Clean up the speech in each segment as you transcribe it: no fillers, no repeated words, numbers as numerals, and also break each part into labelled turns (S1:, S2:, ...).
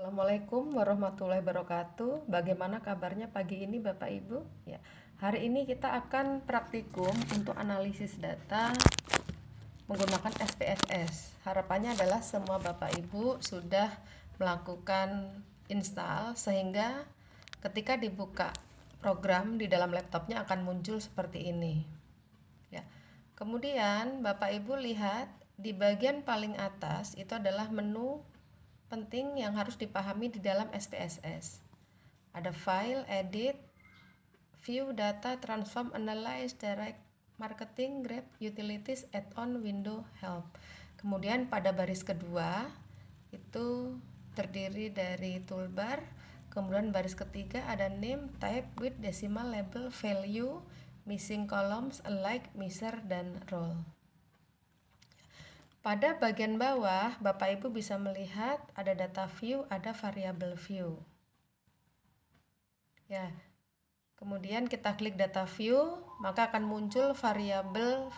S1: Assalamualaikum warahmatullahi wabarakatuh. Bagaimana kabarnya pagi ini Bapak Ibu? Ya, hari ini kita akan praktikum untuk analisis data menggunakan SPSS. Harapannya adalah semua Bapak Ibu sudah melakukan install sehingga ketika dibuka program di dalam laptopnya akan muncul seperti ini. Ya. Kemudian Bapak Ibu lihat di bagian paling atas itu adalah menu penting yang harus dipahami di dalam SPSS. Ada file, edit, view, data, transform, analyze, direct, marketing, grab, utilities, add-on, window, help. Kemudian pada baris kedua itu terdiri dari toolbar. Kemudian baris ketiga ada name, type, width, decimal, label, value, missing columns, alike, measure, dan row. Pada bagian bawah, Bapak Ibu bisa melihat ada data view, ada variable view. Ya. Kemudian kita klik data view, maka akan muncul variabel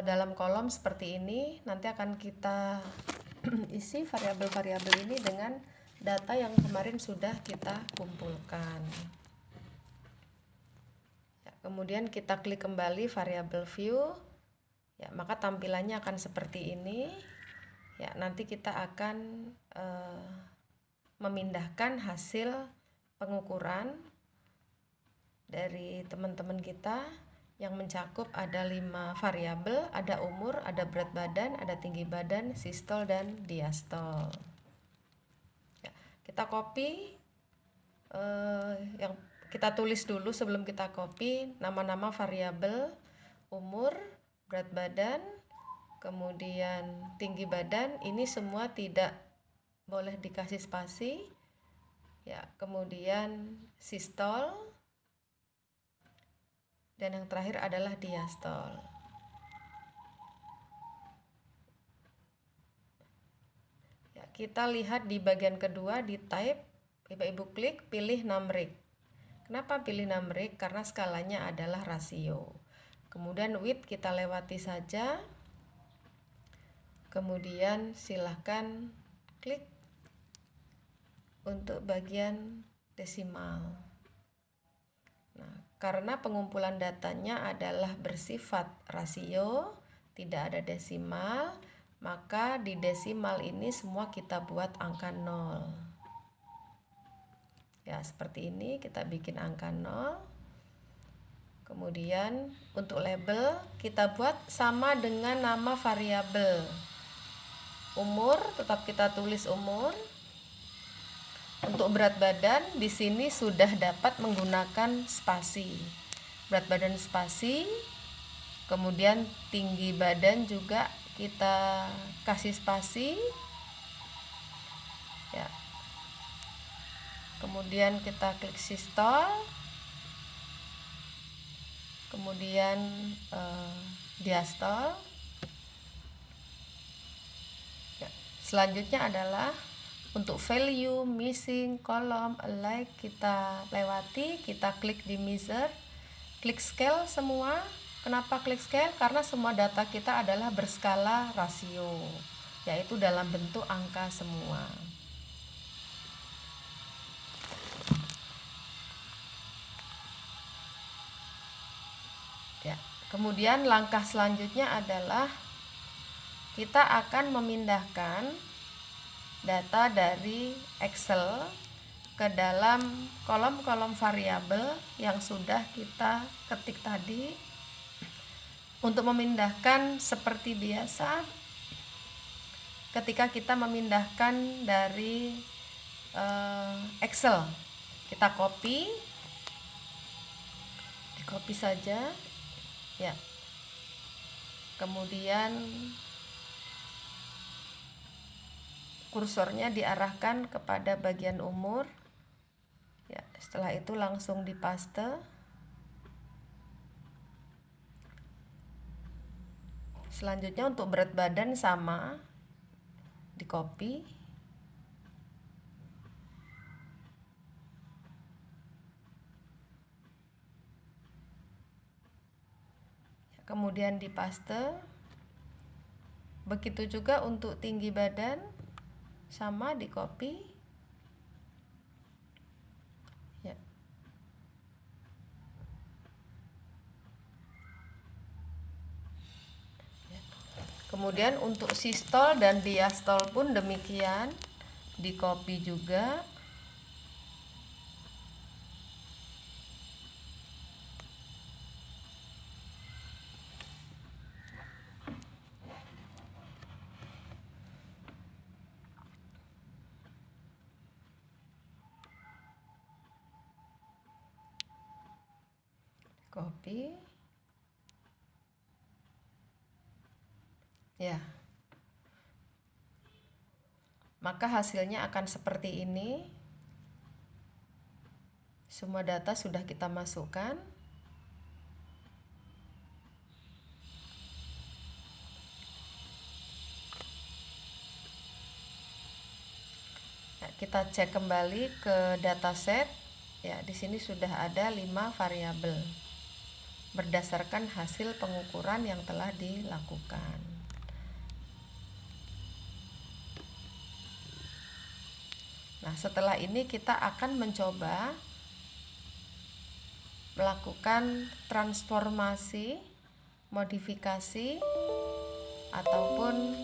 S1: dalam kolom seperti ini. Nanti akan kita isi variabel-variabel ini dengan data yang kemarin sudah kita kumpulkan. Ya, kemudian kita klik kembali variabel view. Ya, maka tampilannya akan seperti ini. Ya, nanti kita akan memindahkan hasil pengukuran dari teman-teman kita yang mencakup ada 5 variabel, ada umur, ada berat badan, ada tinggi badan, sistol dan diastol. Ya, kita copy yang kita tulis dulu sebelum kita copy nama-nama variabel, umur, berat badan, kemudian tinggi badan, ini semua tidak boleh dikasih spasi. Ya, kemudian sistol, dan yang terakhir adalah diastol. Ya, kita lihat di bagian kedua di type, Ibu klik pilih numeric. Kenapa pilih numeric? Karena skalanya adalah rasio. Kemudian width kita lewati saja. Kemudian silahkan klik untuk bagian desimal. Nah, karena pengumpulan datanya adalah bersifat rasio, tidak ada desimal, maka di desimal ini semua kita buat angka 0. Ya, seperti ini kita bikin angka 0. Kemudian untuk label kita buat sama dengan nama variabel. Umur tetap kita tulis umur. Untuk berat badan di sini sudah dapat menggunakan spasi. Berat badan spasi. Kemudian tinggi badan juga kita kasih spasi. Ya. Kemudian kita klik sistol. Kemudian diastol. Ya. Selanjutnya adalah untuk value, missing, column, alike kita lewati, kita klik di measure, klik scale semua. Kenapa klik scale? Karena semua data kita adalah berskala rasio, yaitu dalam bentuk angka semua. Ya, kemudian langkah selanjutnya adalah kita akan memindahkan data dari Excel ke dalam kolom-kolom variabel yang sudah kita ketik tadi. Untuk memindahkan seperti biasa, ketika kita memindahkan dari Excel, kita copy, di copy saja, ya. Kemudian kursornya diarahkan kepada bagian umur. Ya, setelah itu langsung dipaste. Selanjutnya untuk berat badan sama, di copy. Kemudian dipaste. Begitu juga untuk tinggi badan. sama di copy ya. Kemudian untuk sistol dan diastol pun demikian, di copy juga. Copy ya, maka hasilnya akan seperti ini. Semua data sudah kita masukkan. Nah, kita cek kembali ke dataset. Ya, di sini sudah ada 5 variabel berdasarkan hasil pengukuran yang telah dilakukan. Nah, setelah ini kita akan mencoba melakukan transformasi, modifikasi, ataupun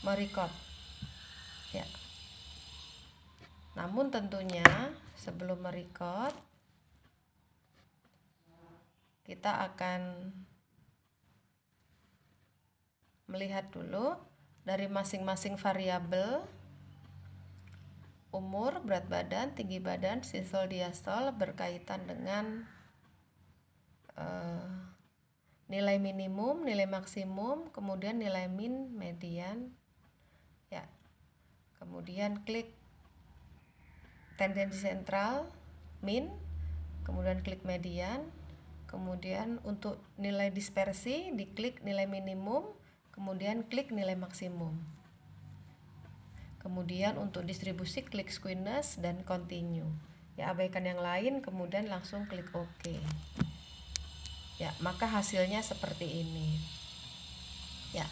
S1: merecord. Ya. Namun tentunya sebelum merecord, kita akan melihat dulu dari masing-masing variabel, umur, berat badan, tinggi badan, sistol, diastol berkaitan dengan nilai minimum, nilai maksimum, kemudian nilai min, median. Ya. Kemudian klik tendensi sentral, min, kemudian klik median, kemudian untuk nilai dispersi diklik nilai minimum, kemudian klik nilai maksimum. Kemudian untuk distribusi klik squeeness dan continue. Ya, abaikan yang lain, kemudian langsung klik OK. Ya, maka hasilnya seperti ini. Ya,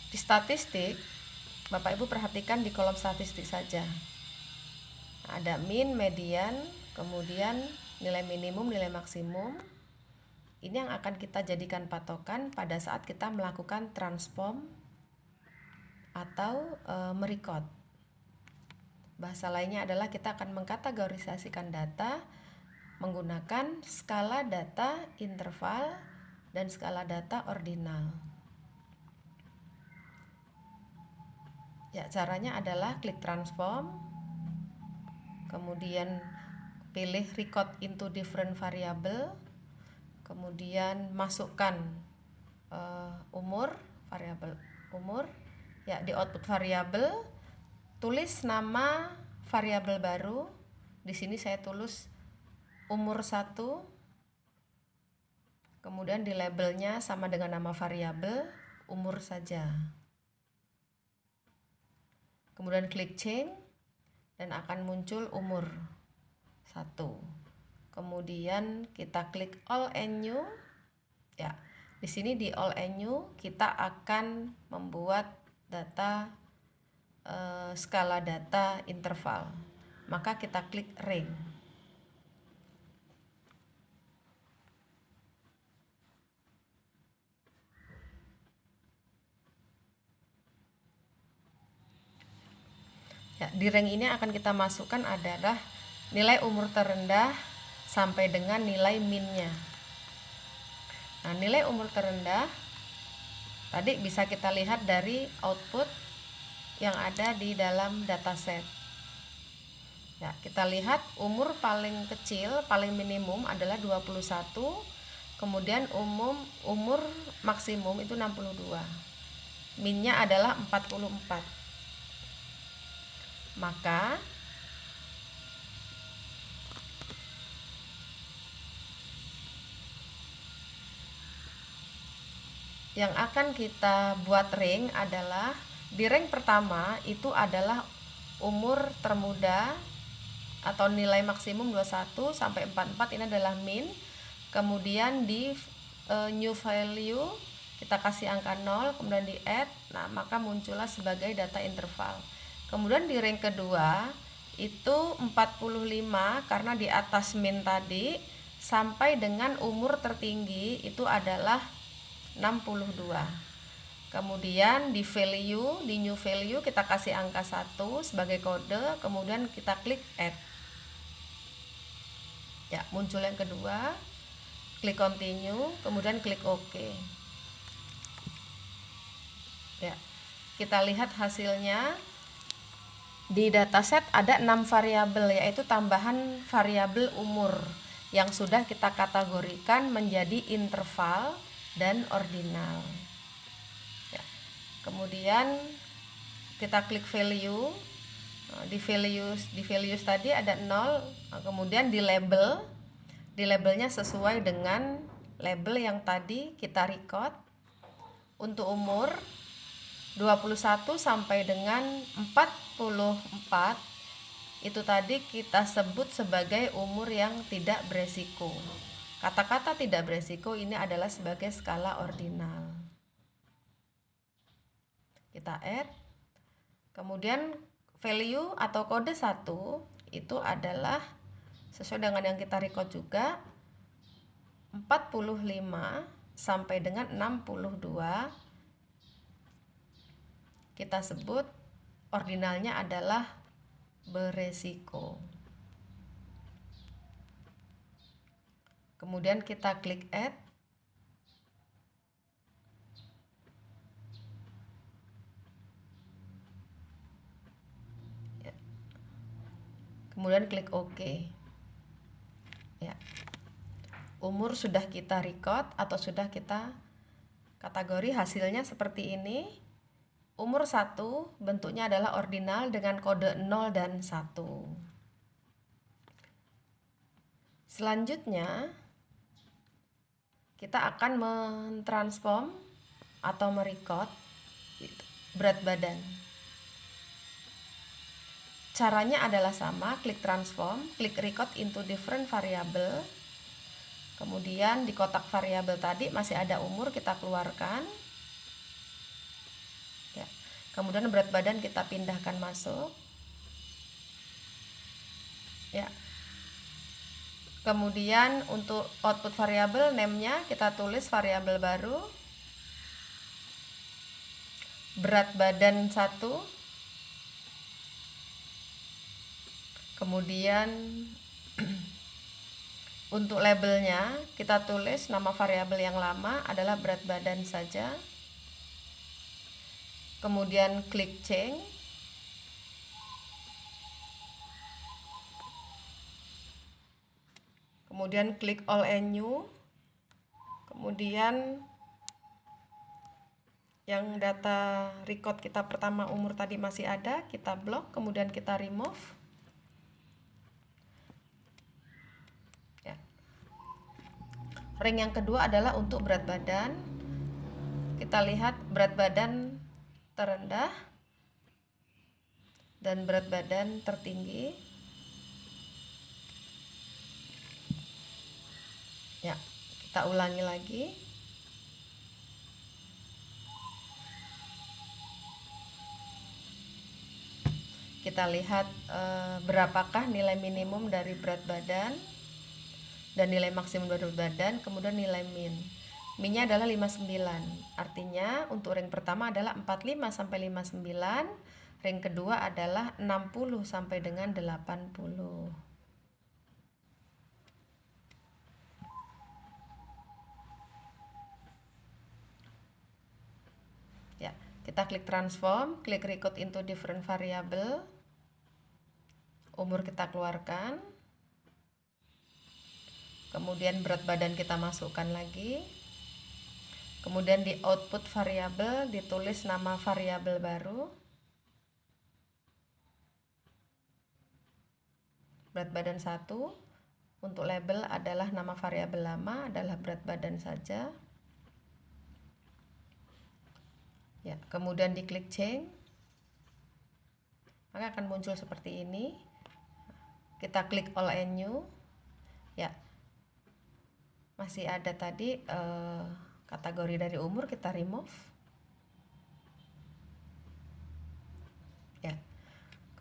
S1: di statistik Bapak Ibu perhatikan di kolom statistik saja. Ada min, median, kemudian nilai minimum, nilai maksimum. Ini yang akan kita jadikan patokan pada saat kita melakukan transform atau merecord. Bahasa lainnya adalah kita akan mengkategorisasikan data menggunakan skala data interval dan skala data ordinal. Ya, caranya adalah klik transform, kemudian pilih record into different variable, kemudian masukkan umur, variabel umur. Ya, di output variabel tulis nama variabel baru. Di sini saya tulis umur 1. Kemudian di labelnya sama dengan nama variabel, umur saja. Kemudian klik change dan akan muncul umur 1. Kemudian kita klik all and new. Ya, di sini di all and new kita akan membuat data skala data interval. Maka kita klik range. Ya, di range ini akan kita masukkan adalah nilai umur terendah sampai dengan nilai minnya. Nah, nilai umur terendah tadi bisa kita lihat dari output yang ada di dalam dataset. Ya, kita lihat umur paling kecil, paling minimum adalah 21. Kemudian umur maksimum itu 62. Minnya adalah 44. Maka yang akan kita buat rank adalah di rank pertama itu adalah umur termuda atau nilai maksimum 21 sampai 44, ini adalah min. Kemudian di new value kita kasih angka 0, kemudian di add. Nah, maka muncullah sebagai data interval. Kemudian di ring kedua itu 45 karena di atas min tadi, sampai dengan umur tertinggi itu adalah 62. Kemudian di value, di new value kita kasih angka 1 sebagai kode, kemudian kita klik add. Ya, muncul yang kedua, klik continue, kemudian klik OK. Ya, kita lihat hasilnya. Di dataset ada 6 variabel, yaitu tambahan variabel umur yang sudah kita kategorikan menjadi interval dan ordinal. Ya. Kemudian kita klik value. Di values tadi ada 0, kemudian di labelnya sesuai dengan label yang tadi kita record. Untuk umur 21 sampai dengan 44 itu tadi kita sebut sebagai umur yang tidak beresiko. Kata-kata tidak beresiko ini adalah sebagai skala ordinal. Kita add. Kemudian value atau kode 1 itu adalah sesuai dengan yang kita record juga, 45 sampai dengan 62 kita sebut ordinalnya adalah beresiko. Kemudian kita klik add. Ya. Kemudian klik OK. Ya. Umur sudah kita record atau sudah kita kategori, hasilnya seperti ini. Umur 1 bentuknya adalah ordinal dengan kode 0 dan 1. Selanjutnya kita akan mentransform atau merecord berat badan. Caranya adalah sama, klik transform, klik record into different variable. Kemudian di kotak variabel tadi masih ada umur, kita keluarkan. Ya. Kemudian berat badan kita pindahkan masuk. Ya. Kemudian untuk output variabel name-nya kita tulis variabel baru. Berat badan 1. Kemudian untuk labelnya kita tulis nama variabel yang lama adalah berat badan saja. Kemudian klik change. Kemudian klik all and new. Kemudian yang data record kita pertama umur tadi masih ada, kita blok, kemudian kita remove. Ya. Ring yang kedua adalah untuk berat badan. Kita lihat berat badan terendah dan berat badan tertinggi. Ya, kita ulangi lagi. Kita lihat berapakah nilai minimum dari berat badan dan nilai maksimum dari berat badan, kemudian nilai min. Minnya adalah 59. Artinya untuk ring pertama adalah 45 sampai 59, ring kedua adalah 60 sampai dengan 80. Ya, kita klik transform, klik record into different variable. Umur kita keluarkan. Kemudian berat badan kita masukkan lagi. Kemudian di output variabel ditulis nama variabel baru. Berat badan 1. Untuk label adalah nama variabel lama adalah berat badan saja. Ya, kemudian diklik change. Maka akan muncul seperti ini. Kita klik all and new. Ya. Masih ada tadi kategori dari umur, kita remove. Ya.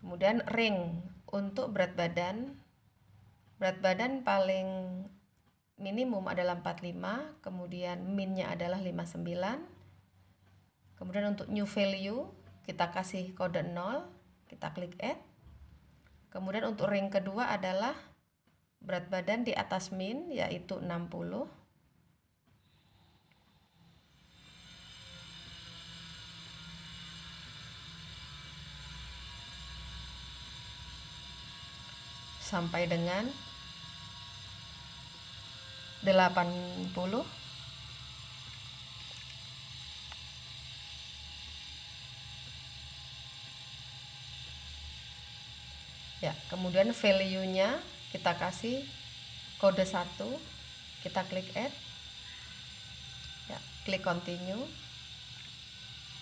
S1: Kemudian ring untuk berat badan paling minimum adalah 45, kemudian minnya adalah 59. Kemudian untuk new value kita kasih kode 0, kita klik add. Kemudian untuk ring kedua adalah berat badan di atas min, yaitu 60. Sampai dengan 80. Ya, kemudian value-nya kita kasih kode 1, kita klik add. Ya, klik continue.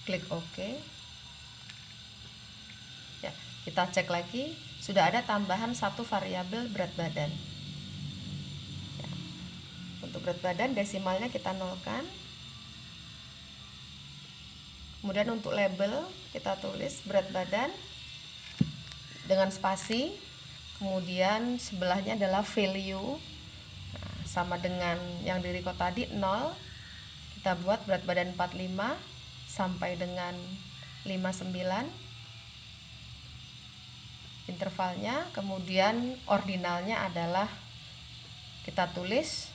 S1: Klik OK. Ya, kita cek lagi, sudah ada tambahan satu variabel berat badan. Ya, untuk berat badan desimalnya kita nolkan. Kemudian untuk label kita tulis berat badan dengan spasi, kemudian sebelahnya adalah value. Nah, sama dengan yang di record tadi 0. Kita buat berat badan 45 sampai dengan 59 intervalnya. Kemudian ordinalnya adalah kita tulis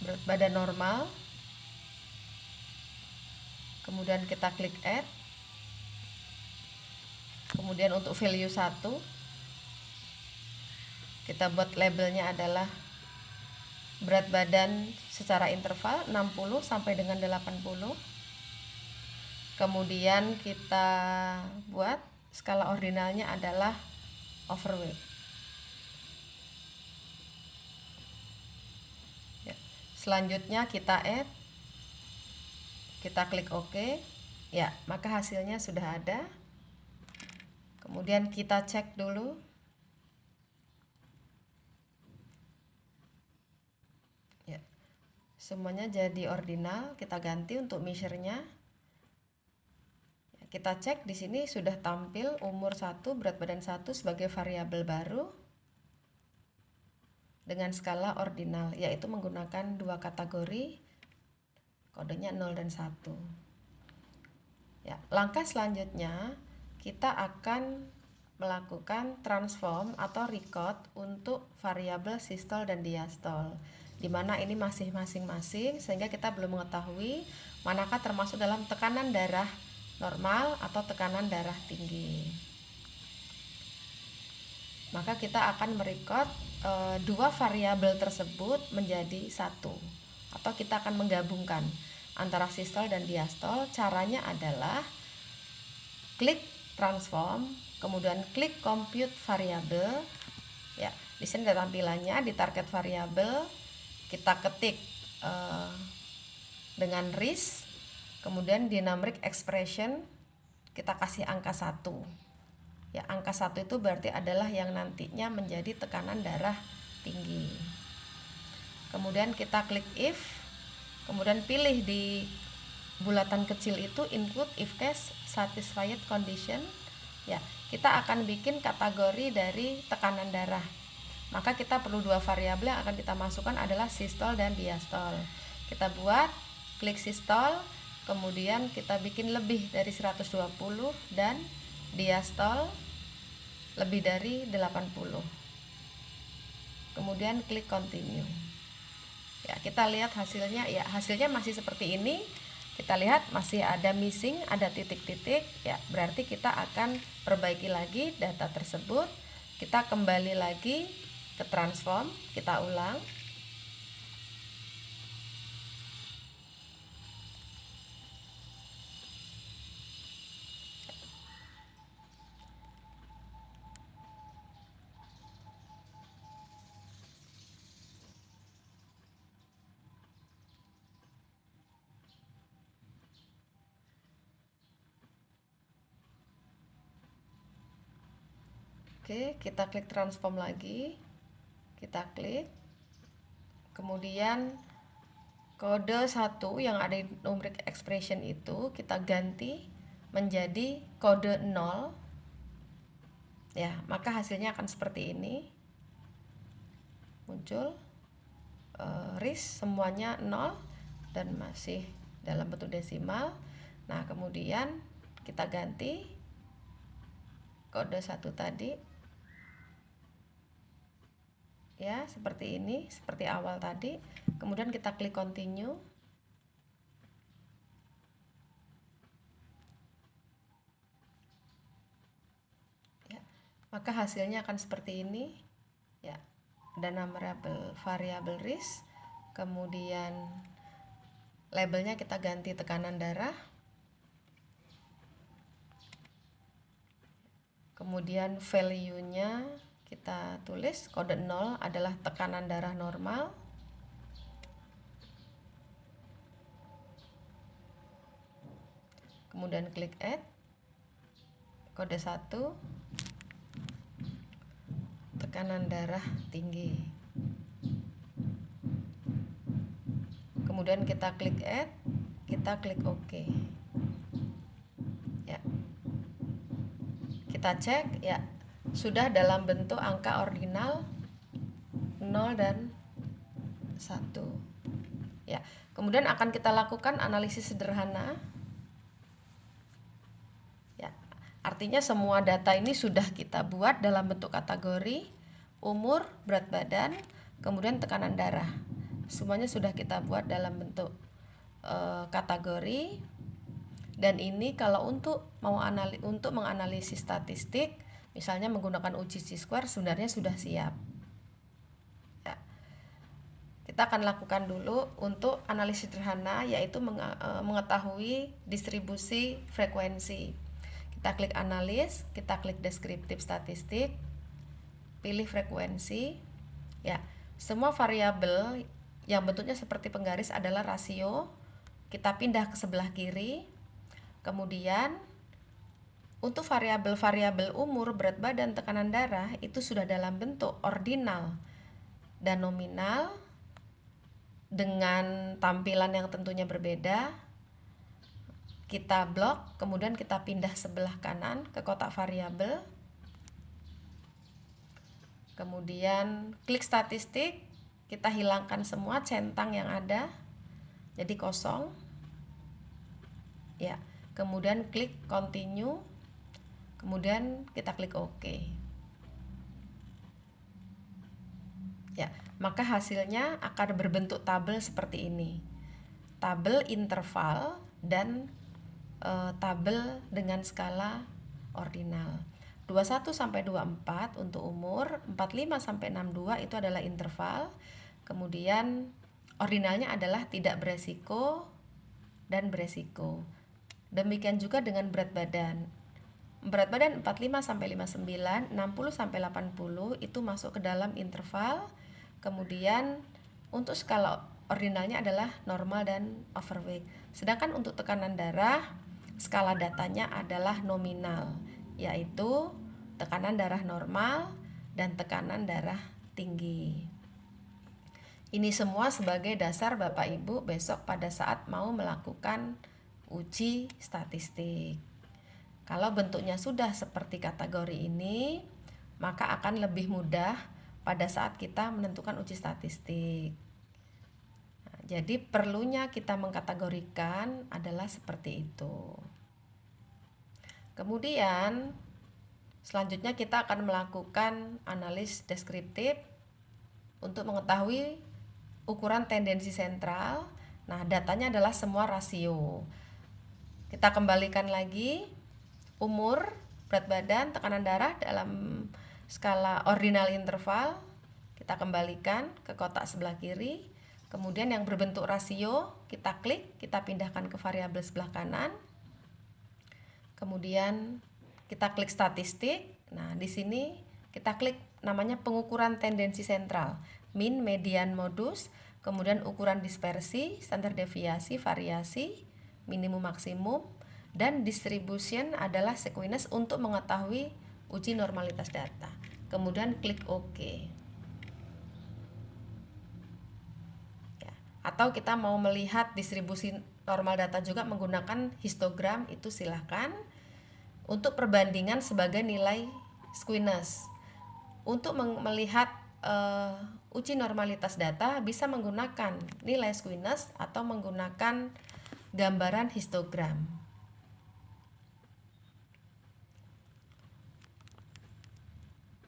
S1: berat badan normal, kemudian kita klik add. Kemudian untuk value 1 kita buat labelnya adalah berat badan secara interval 60 sampai dengan 80. Kemudian kita buat skala ordinalnya adalah overweight. Ya. Selanjutnya kita add, kita klik OK. Ya, maka hasilnya sudah ada. Kemudian kita cek dulu. Ya, semuanya jadi ordinal. Kita ganti untuk measure-nya. Ya, kita cek di sini sudah tampil umur 1, berat badan 1 sebagai variabel baru dengan skala ordinal, yaitu menggunakan dua kategori, kodenya 0 dan 1. Ya, langkah selanjutnya kita akan melakukan transform atau record untuk variabel sistol dan diastol, di mana ini masih masing-masing, sehingga kita belum mengetahui manakah termasuk dalam tekanan darah normal atau tekanan darah tinggi. Maka kita akan merecord dua variabel tersebut menjadi satu, atau kita akan menggabungkan antara sistol dan diastol. Caranya adalah klik transform, kemudian klik compute variable. Ya, di sini ada tampilannya di target variable. Kita ketik dengan RIS, kemudian di numeric expression kita kasih angka 1. Ya, angka 1 itu berarti adalah yang nantinya menjadi tekanan darah tinggi. Kemudian kita klik if, kemudian pilih di bulatan kecil itu include if case satisfied condition. Ya, kita akan bikin kategori dari tekanan darah. Maka kita perlu dua variabel yang akan kita masukkan adalah sistol dan diastol. Kita buat klik sistol, kemudian kita bikin lebih dari 120 dan diastol lebih dari 80. Kemudian klik continue. Ya, kita lihat hasilnya. Ya, hasilnya masih seperti ini. Kita lihat masih ada missing, ada titik-titik. Ya, berarti kita akan perbaiki lagi data tersebut. Kita kembali lagi ke transform, kita ulang. Oke, kita klik transform lagi. Kita klik. Kemudian kode 1 yang ada di numeric expression itu kita ganti menjadi kode 0, ya, maka hasilnya akan seperti ini. Muncul RIS semuanya 0 dan masih dalam bentuk desimal. Nah, kemudian kita ganti kode 1 tadi, ya, seperti ini, seperti awal tadi. Kemudian kita klik continue. Ya, maka hasilnya akan seperti ini, ya. Ada nama variabel RIS, kemudian labelnya kita ganti tekanan darah, kemudian value-nya kita tulis kode 0 adalah tekanan darah normal, kemudian klik add, kode 1 tekanan darah tinggi, kemudian kita klik add, kita klik OK, ya, kita cek, ya, sudah dalam bentuk angka ordinal 0 dan 1, ya. Kemudian akan kita lakukan analisis sederhana, ya, artinya semua data ini sudah kita buat dalam bentuk kategori, umur, berat badan, kemudian tekanan darah. Semuanya sudah kita buat dalam bentuk kategori. Dan ini kalau untuk menganalisis statistik, misalnya menggunakan uji chi-square, sebenarnya sudah siap. Ya. Kita akan lakukan dulu untuk analisis sederhana, yaitu mengetahui distribusi frekuensi. Kita klik analis, kita klik deskriptif statistik, pilih frekuensi. Ya, semua variabel yang bentuknya seperti penggaris adalah rasio. Kita pindah ke sebelah kiri. Kemudian untuk variabel-variabel umur, berat badan, tekanan darah itu sudah dalam bentuk ordinal dan nominal dengan tampilan yang tentunya berbeda. Kita blok, kemudian kita pindah sebelah kanan ke kotak variabel. Kemudian klik statistik, kita hilangkan semua centang yang ada, jadi kosong. Ya, kemudian klik continue, kemudian kita klik OK. Ya, maka hasilnya akan berbentuk tabel seperti ini. Tabel interval dan tabel dengan skala ordinal. 21 sampai 24 untuk umur, 45 sampai 62 itu adalah interval. Kemudian ordinalnya adalah tidak beresiko dan beresiko. Demikian juga dengan berat badan. Berat badan 45 sampai 59, 60 sampai 80 itu masuk ke dalam interval. Kemudian untuk skala ordinalnya adalah normal dan overweight. Sedangkan untuk tekanan darah, skala datanya adalah nominal, yaitu tekanan darah normal dan tekanan darah tinggi. Ini semua sebagai dasar Bapak Ibu besok pada saat mau melakukan uji statistik. Kalau bentuknya sudah seperti kategori ini, maka akan lebih mudah pada saat kita menentukan uji statistik. Nah, jadi perlunya kita mengkategorikan adalah seperti itu. Kemudian selanjutnya kita akan melakukan analis deskriptif untuk mengetahui ukuran tendensi sentral. Nah, datanya adalah semua rasio. Kita kembalikan lagi umur, berat badan, tekanan darah dalam skala ordinal interval. Kita kembalikan ke kotak sebelah kiri. Kemudian yang berbentuk rasio, kita klik, kita pindahkan ke variabel sebelah kanan. Kemudian kita klik statistik. Nah, di sini kita klik namanya pengukuran tendensi sentral, min, median, modus, kemudian ukuran dispersi, standar deviasi, variasi, minimum maksimum, dan distribution adalah sequence untuk mengetahui uji normalitas data. Kemudian klik OK. Ya, atau kita mau melihat distribusi normal data juga menggunakan histogram, itu silahkan. Untuk perbandingan sebagai nilai squeeness. Untuk melihat uji normalitas data bisa menggunakan nilai squeeness atau menggunakan gambaran histogram.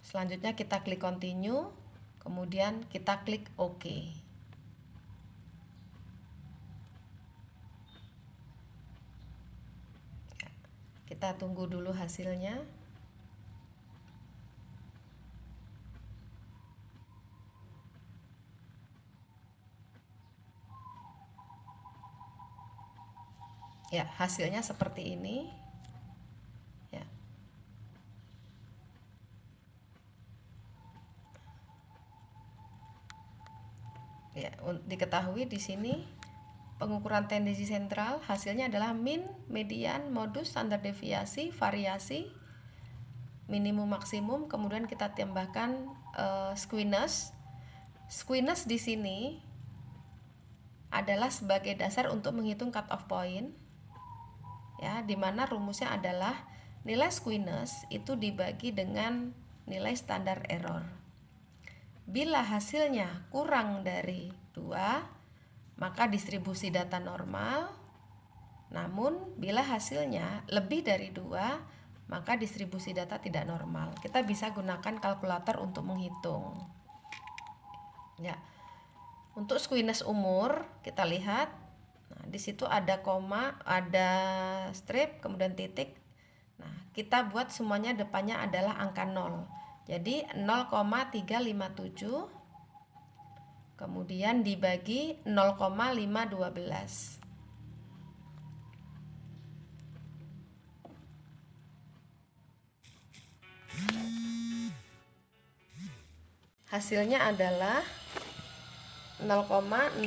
S1: Selanjutnya kita klik continue, kemudian kita klik OK. Kita tunggu dulu hasilnya. Ya, hasilnya seperti ini. Ya. Ya, diketahui di sini pengukuran tendensi sentral hasilnya adalah min, median, modus, standar deviasi, variasi, minimum maksimum, kemudian kita tambahkan squeeness. Squeeness di sini adalah sebagai dasar untuk menghitung cut off point. Ya, di mana rumusnya adalah nilai squeeness itu dibagi dengan nilai standar error. Bila hasilnya kurang dari 2, maka distribusi data normal. Namun bila hasilnya lebih dari 2, maka distribusi data tidak normal. Kita bisa gunakan kalkulator untuk menghitung. Ya. Untuk squeeness umur kita lihat. Nah, di situ ada koma, ada strip, kemudian titik. Nah, kita buat semuanya depannya adalah angka 0. Jadi 0,357 kemudian dibagi 0,512. Hasilnya adalah 0,69.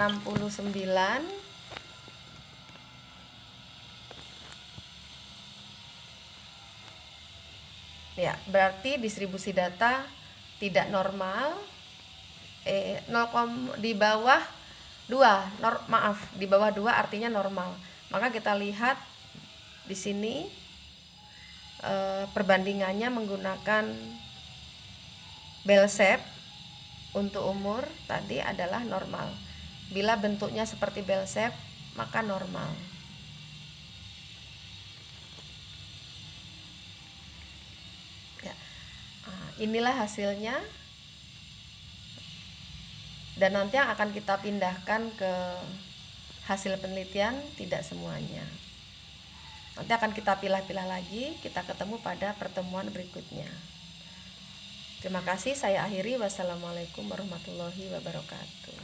S1: Ya, berarti distribusi data tidak normal. Di bawah 2, di bawah 2 artinya normal. Maka kita lihat di sini perbandingannya menggunakan bell shape. Untuk umur tadi adalah normal. Bila bentuknya seperti bell shape, maka normal. Ya. Nah, inilah hasilnya. Dan nanti yang akan kita pindahkan ke hasil penelitian, tidak semuanya. Nanti akan kita pilah-pilah lagi, kita ketemu pada pertemuan berikutnya. Terima kasih, saya akhiri. Wassalamualaikum warahmatullahi wabarakatuh.